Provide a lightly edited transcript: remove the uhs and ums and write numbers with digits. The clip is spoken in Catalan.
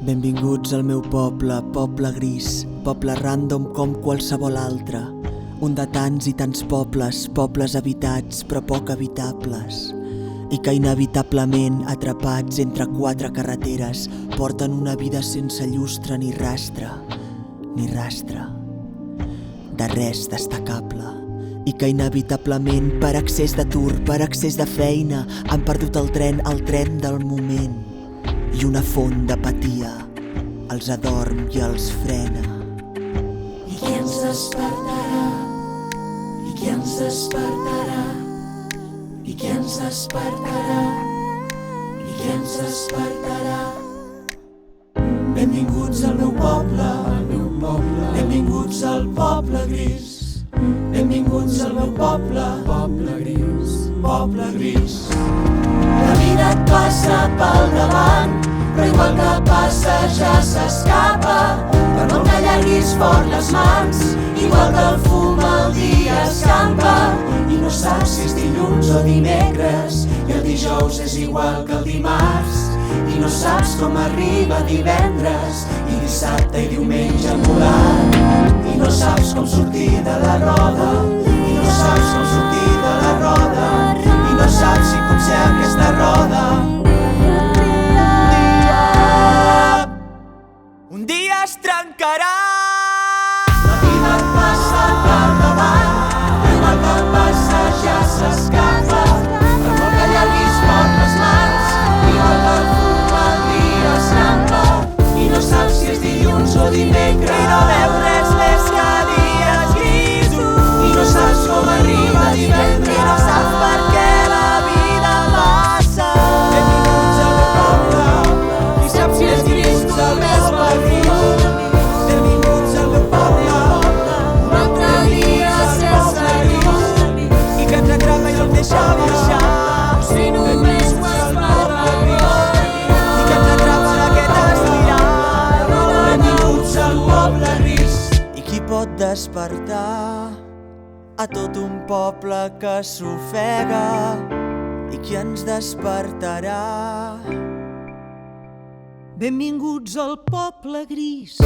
Benvinguts al meu poble, poble gris, poble random com qualsevol altre. Un de tants i tants pobles, pobles habitats però poc habitables. I que inevitablement, atrapats entre quatre carreteres, porten una vida sense llustre ni rastre, de res destacable. I que inevitablement, per excés d'atur, per excés de feina, han perdut el tren del moment. I una font d'apatia els adorm i els frena. I qui ens despertarà? I qui ens despertarà? I qui ens despertarà? I qui ens despertarà? Benvinguts al meu poble, benvinguts al poble gris. Benvinguts al meu poble, poble gris, poble gris. La vida et passa pel davant, però igual que passa ja s'escapa. Per molt que allarguis fort les mans, igual que el fum el dia escampa. I no saps si és dilluns o dimecres, i el dijous és igual que el dimarts. I no saps com arriba divendres, i dissabte i diumenge volant. I no saps com sortir de la roda, i no saps com sortir de la roda. I no saps si pot ser aquesta roda. Un dia es trencarà. La vida et passa per davant, igual que passa ja s'escapa. Per molt que allarguis fort les mans, igual que el fum el dia escampa. I no saps si és dilluns o dimecres, I no veus res més que dies grisos. i no saps com arriba divendres. I no saps per què la vida passa. Benvinguts al meu poble, i saps si és gris només per gris. Benvinguts al meu poble, un altre dia sense gris. I que ens atrapa i no ens deixa marxar. Si només ho és per gris. I que ens atrapa d'aquest espiral. Benvinguts al poble gris. I qui pot despertar a tot un poble que s'ofega? I qui ens despertarà? Benvinguts al poble gris.